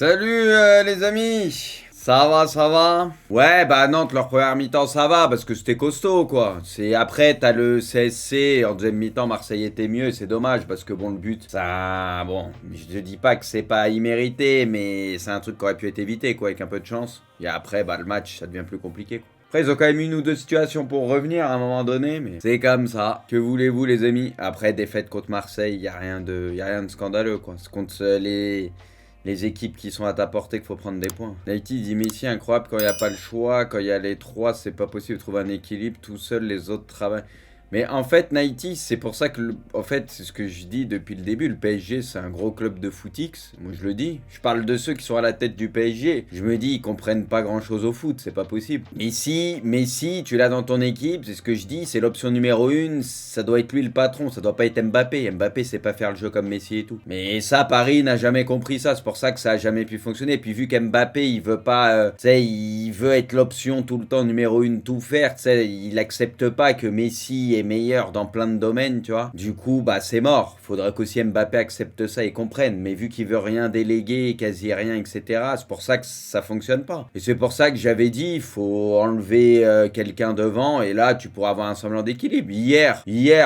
Salut les amis. Ça va, ça va? Ouais, bah Nantes, leur première mi-temps, ça va, parce que c'était costaud, quoi. C'est après, t'as le CSC, en deuxième mi-temps, Marseille était mieux, et c'est dommage, parce que bon, le but, ça, bon, je dis pas que c'est pas immérité, mais c'est un truc qui aurait pu être évité, quoi, avec un peu de chance. Et après, bah le match, ça devient plus compliqué, quoi. Après, ils ont quand même une ou deux situations pour revenir à un moment donné, mais c'est comme ça. Que voulez-vous, les amis? Après, défaite contre Marseille, y a rien de scandaleux, quoi. C'est contre les équipes qui sont à ta portée qu'il faut prendre des points. Naïti dit Messi incroyable quand il n'y a pas le choix, quand il y a les trois, c'est pas possible de trouver un équilibre, tout seul les autres travaillent. Mais en fait, Naïti, c'est pour ça que, en fait, c'est ce que je dis depuis le début, le PSG, c'est un gros club de footix. Moi, je le dis. Je parle de ceux qui sont à la tête du PSG. Je me dis, ils comprennent pas grand-chose au foot, c'est pas possible. Messi, tu l'as dans ton équipe, c'est ce que je dis, c'est l'option numéro 1, ça doit être lui le patron, ça doit pas être Mbappé. Mbappé, c'est pas faire le jeu comme Messi et tout. Mais ça, Paris n'a jamais compris ça, c'est pour ça que ça a jamais pu fonctionner. Et puis vu qu'Mbappé, il veut pas, tu sais, il veut être l'option tout le temps numéro 1, tout faire, tu sais, il accepte pas que Messi est meilleur dans plein de domaines, tu vois. Du coup, bah c'est mort. Faudrait qu'aussi Mbappé accepte ça et comprenne. Mais vu qu'il veut rien déléguer, quasi rien, etc., c'est pour ça que ça fonctionne pas. Et c'est pour ça que j'avais dit, il faut enlever quelqu'un devant et là, tu pourras avoir un semblant d'équilibre. Hier,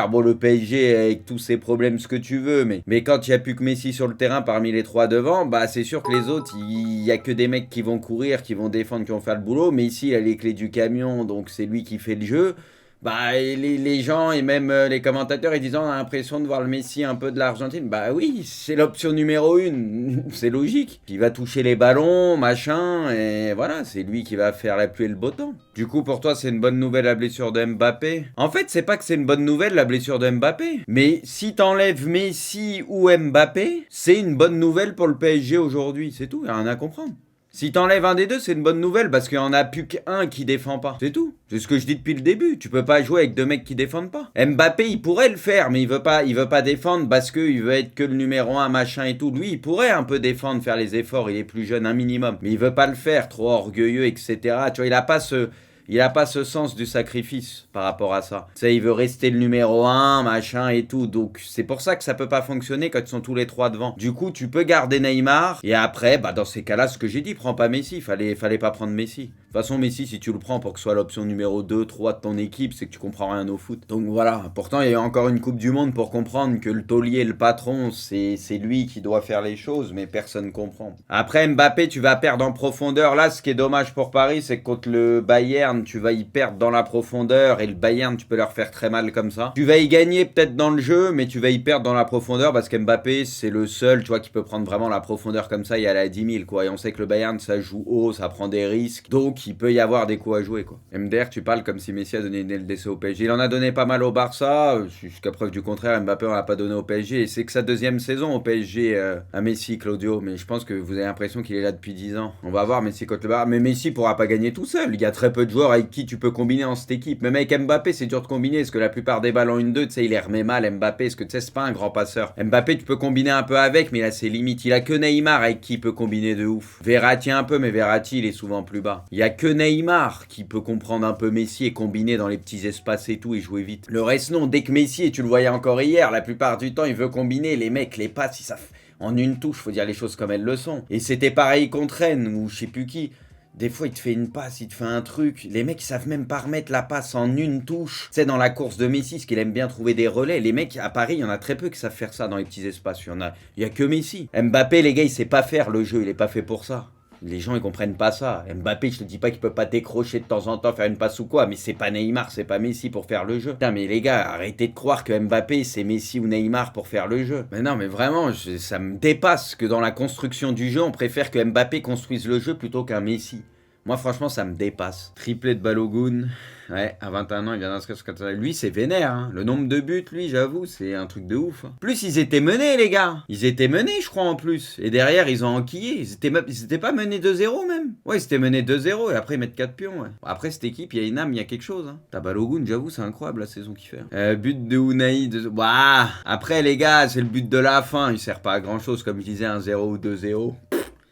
bon, le PSG avec tous ses problèmes, ce que tu veux, mais quand il y a plus que Messi sur le terrain parmi les trois devant, bah c'est sûr que les autres, il y a que des mecs qui vont courir, qui vont défendre, qui vont faire le boulot. Mais ici, il a les clés du camion, donc c'est lui qui fait le jeu. Bah, et les gens et même les commentateurs, ils disent on a l'impression de voir le Messi un peu de l'Argentine. Bah oui, c'est l'option numéro 1, c'est logique. Il va toucher les ballons, machin, et voilà, c'est lui qui va faire la pluie et le beau temps. Du coup, pour toi, c'est une bonne nouvelle la blessure de Mbappé? En fait, c'est pas que c'est une bonne nouvelle la blessure de Mbappé, mais si t'enlèves Messi ou Mbappé, c'est une bonne nouvelle pour le PSG aujourd'hui, c'est tout, y a rien à comprendre. Si t'enlèves un des deux, c'est une bonne nouvelle parce qu'il n'y en a plus qu'un qui défend pas. C'est tout. C'est ce que je dis depuis le début. Tu peux pas jouer avec deux mecs qui défendent pas. Mbappé, il pourrait le faire, mais il veut pas défendre parce qu'il veut être que le numéro 1, machin et tout. Lui, il pourrait un peu défendre, faire les efforts. Il est plus jeune, un minimum. Mais il veut pas le faire, trop orgueilleux, etc. Tu vois, il a pas ce sens du sacrifice par rapport à ça. Tu sais, il veut rester le numéro 1, machin et tout. Donc, c'est pour ça que ça peut pas fonctionner quand ils sont tous les trois devant. Du coup, tu peux garder Neymar. Et après, bah, dans ces cas-là, ce que j'ai dit, prends pas Messi. Fallait pas prendre Messi. De toute façon, Messi, si tu le prends pour que ce soit l'option numéro 2, 3 de ton équipe, c'est que tu comprends rien au foot. Donc voilà. Pourtant, il y a encore une Coupe du Monde pour comprendre que le taulier, le patron, c'est lui qui doit faire les choses, mais personne comprend. Après, Mbappé, tu vas perdre en profondeur. Là, ce qui est dommage pour Paris, c'est que contre le Bayern, tu vas y perdre dans la profondeur. Et le Bayern, tu peux leur faire très mal comme ça. Tu vas y gagner peut-être dans le jeu, mais tu vas y perdre dans la profondeur parce qu'Mbappé, c'est le seul, tu vois, qui peut prendre vraiment la profondeur comme ça et aller à 10 000, quoi. Et on sait que le Bayern, ça joue haut, ça prend des risques. Donc, il peut y avoir des coups à jouer, quoi. MDR, tu parles comme si Messi a donné le décès au PSG. Il en a donné pas mal au Barça, jusqu'à preuve du contraire, Mbappé en a pas donné au PSG. Et c'est que sa deuxième saison au PSG à Messi, Claudio. Mais je pense que vous avez l'impression qu'il est là depuis 10 ans. On va voir Messi contre le Barça. Mais Messi pourra pas gagner tout seul. Il y a très peu de joueurs avec qui tu peux combiner en cette équipe. Même avec Mbappé, c'est dur de combiner, parce que la plupart des balles en 1-2, tu sais, il les remet mal, Mbappé, parce que tu sais, c'est pas un grand passeur. Mbappé, tu peux combiner un peu avec, mais il a ses limites. Il a que Neymar avec qui il peut combiner de ouf. Verratti un peu, mais Verratti, il est souvent plus bas. Il y a que Neymar qui peut comprendre un peu Messi et combiner dans les petits espaces et tout et jouer vite. Le reste non, dès que Messi, et tu le voyais encore hier, la plupart du temps il veut combiner, les mecs, les passes, ils savent en une touche, faut dire les choses comme elles le sont. Et c'était pareil contre Rennes ou je sais plus qui. Des fois, il te fait une passe, il te fait un truc. Les mecs, ils savent même pas remettre la passe en une touche. Tu sais, dans la course de Messi, ce qu'il aime bien trouver des relais. Les mecs, à Paris, il y en a très peu qui savent faire ça dans les petits espaces. Il y a que Messi. Mbappé, les gars, il sait pas faire le jeu. Il est pas fait pour ça. Les gens ils comprennent pas ça. Mbappé, je te dis pas qu'il peut pas décrocher de temps en temps, faire une passe ou quoi, mais c'est pas Neymar, c'est pas Messi pour faire le jeu. Putain, mais les gars, arrêtez de croire que Mbappé c'est Messi ou Neymar pour faire le jeu. Mais non, mais vraiment, ça me dépasse que dans la construction du jeu, on préfère que Mbappé construise le jeu plutôt qu'un Messi. Moi, franchement, ça me dépasse. Triplé de Balogun. Ouais, à 21 ans, il vient d'inscrire ce que lui, c'est vénère, hein. Le nombre de buts, lui, j'avoue, c'est un truc de ouf. Plus, ils étaient menés, les gars. Ils étaient menés, je crois, en plus. Et derrière, ils ont enquillé. Ils étaient pas menés 2-0, même. Ouais, ils étaient menés 2-0 et après, ils mettent 4 pions, ouais. Après, cette équipe, il y a une âme, il y a quelque chose, hein. T'as Balogun, j'avoue, c'est incroyable la saison qu'il fait. But de Unai. Bah, après, les gars, c'est le but de la fin. Il sert pas à grand chose, comme je disais, 1-0 ou 2-0.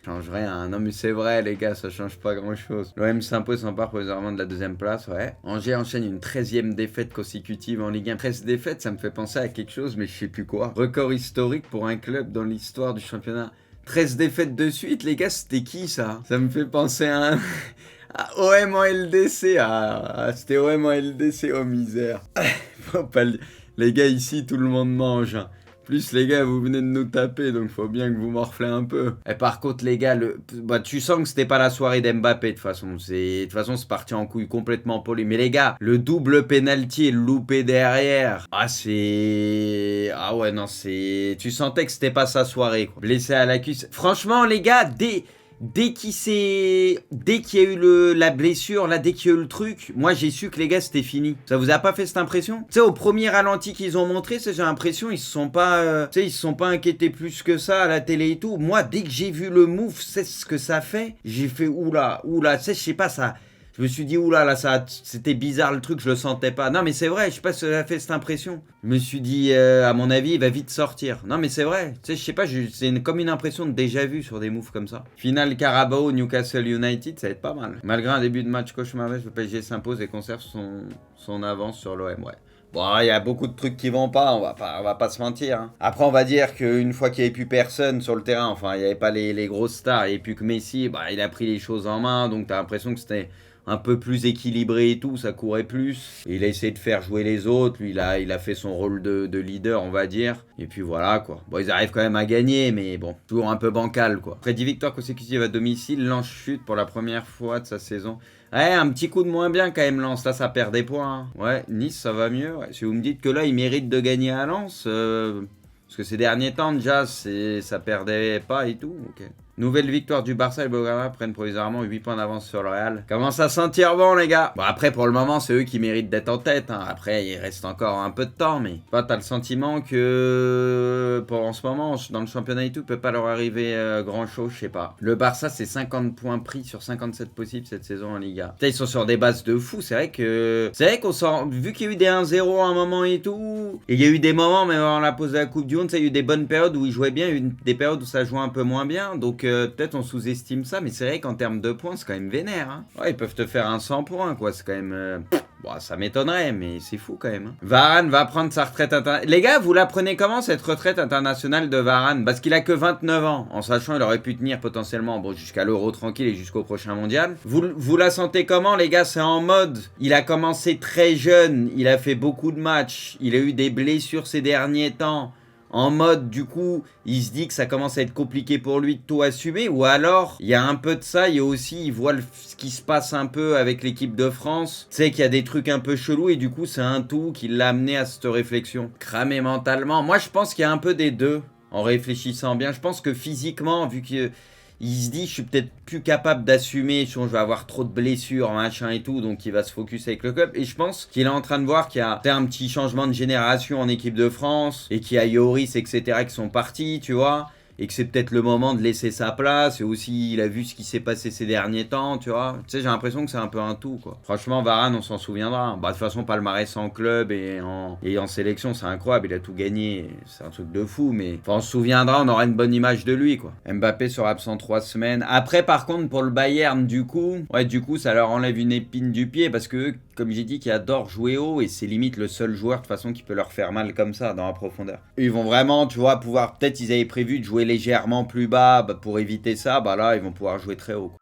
Change rien, non mais c'est vrai les gars, ça change pas grand chose. L'OM s'impose sans part provisoirement de la deuxième place, ouais. Angers enchaîne une 13e défaite consécutive en Ligue 1. 13 défaites, ça me fait penser à quelque chose mais je sais plus quoi. Record historique pour un club dans l'histoire du championnat 13 défaites de suite, les gars, c'était qui ça? Ça me fait penser à un... OM en LDC, c'était OM en LDC, oh misère. Faut pas le... Les gars, ici, tout le monde mange. Plus les gars, vous venez de nous taper, donc faut bien que vous morflez un peu. Et par contre les gars, tu sens que c'était pas la soirée d'Mbappé de toute façon. De toute façon c'est parti en couille complètement poli. Mais les gars, le double penalty et le loupé derrière. Ah ouais non tu sentais que c'était pas sa soirée quoi. Blessé à la cuisse. Franchement les gars, dès qu'il y a eu la blessure, là, dès qu'il y a eu le truc, moi j'ai su que les gars c'était fini. Ça vous a pas fait cette impression? Tu sais, au premier ralenti qu'ils ont montré, j'ai l'impression ils se sont pas, ils se sont pas inquiétés plus que ça à la télé et tout. Moi, dès que j'ai vu le move, c'est ce que ça fait, j'ai fait oula, tu sais, je sais pas ça. Je me suis dit, oula, là, c'était bizarre le truc, je le sentais pas. Non, mais c'est vrai, je sais pas si ça a fait cette impression. Je me suis dit, à mon avis, il va vite sortir. Non, mais c'est vrai, tu sais, je sais pas, c'est comme une impression de déjà vu sur des moves comme ça. Finale Carabao, Newcastle United, ça va être pas mal. Malgré un début de match cauchemardesque, le PSG s'impose et conserve son avance sur l'OM, ouais. Bon, il y a beaucoup de trucs qui vont pas, on va pas se mentir. Hein. Après, on va dire qu'une fois qu'il n'y avait plus personne sur le terrain, enfin, il n'y avait pas les grosses stars, il n'y avait plus que Messi, bah, il a pris les choses en main, donc t'as l'impression que c'était un peu plus équilibré et tout, ça courait plus. Et il a essayé de faire jouer les autres, lui il a fait son rôle de leader on va dire. Et puis voilà quoi. Bon ils arrivent quand même à gagner mais bon, toujours un peu bancal quoi. Après 10 victoires consécutives à domicile, Lens chute pour la première fois de sa saison. Ouais, un petit coup de moins bien quand même Lens, là ça perd des points. Hein. Ouais, Nice ça va mieux. Ouais. Si vous me dites que là il mérite de gagner à Lens, parce que ces derniers temps déjà ça perdait pas et tout. Ok. Nouvelle victoire du Barça, les Blaugrana prennent provisoirement 8 points d'avance sur le Real. Commence à sentir bon les gars. Bon après pour le moment c'est eux qui méritent d'être en tête. Hein. Après il reste encore un peu de temps mais t'as le sentiment que en ce moment dans le championnat et tout peut pas leur arriver grand chose, je sais pas. Le Barça c'est 50 points pris sur 57 possibles cette saison en Liga. Putain, ils sont sur des bases de fou. C'est vrai qu'on sent, vu qu'il y a eu des 1-0 à un moment et tout, et il y a eu des moments même avant la pause de la Coupe du Monde, il y a eu des bonnes périodes où ils jouaient bien, il y a eu des périodes où ça jouait un peu moins bien. Donc peut-être on sous-estime ça, mais c'est vrai qu'en termes de points, c'est quand même vénère. Hein. Ouais, ils peuvent te faire un 100 points, quoi. C'est quand même... Bon, ça m'étonnerait, mais c'est fou quand même. Hein. Varane va prendre sa retraite internationale. Les gars, vous la prenez comment cette retraite internationale de Varane? Parce qu'il a que 29 ans, en sachant qu'il aurait pu tenir potentiellement jusqu'à l'Euro tranquille et jusqu'au prochain mondial. Vous la sentez comment, les gars? C'est en mode, il a commencé très jeune, il a fait beaucoup de matchs, il a eu des blessures ces derniers temps. En mode, du coup, il se dit que ça commence à être compliqué pour lui de tout assumer. Ou alors, il y a un peu de ça. Il y a aussi, il voit ce qui se passe un peu avec l'équipe de France. Tu sais qu'il y a des trucs un peu chelous. Et du coup, c'est un tout qui l'a amené à cette réflexion. Cramé mentalement. Moi, je pense qu'il y a un peu des deux. En réfléchissant bien. Je pense que physiquement, vu que... Il se dit, je suis peut-être plus capable d'assumer, je vais avoir trop de blessures, machin et tout, donc il va se focus avec le club. Et je pense qu'il est en train de voir qu'il y a un petit changement de génération en équipe de France, et qu'il y a Yoris, etc., qui sont partis, tu vois. Et que c'est peut-être le moment de laisser sa place. Et aussi, il a vu ce qui s'est passé ces derniers temps, tu vois. Tu sais, j'ai l'impression que c'est un peu un tout, quoi. Franchement, Varane, on s'en souviendra. Bah, de toute façon, palmarès en club et en sélection, c'est incroyable. Il a tout gagné. C'est un truc de fou. Mais enfin, on se souviendra, on aura une bonne image de lui, quoi. Mbappé sera absent 3 semaines. Après, par contre, pour le Bayern, du coup, ça leur enlève une épine du pied. Parce que, comme j'ai dit, qui adorent jouer haut. Et c'est limite le seul joueur, de toute façon, qui peut leur faire mal comme ça, dans la profondeur. Ils vont vraiment, tu vois, pouvoir... Peut-être ils avaient prévu de jouer légèrement plus bas pour éviter ça, bah là ils vont pouvoir jouer très haut.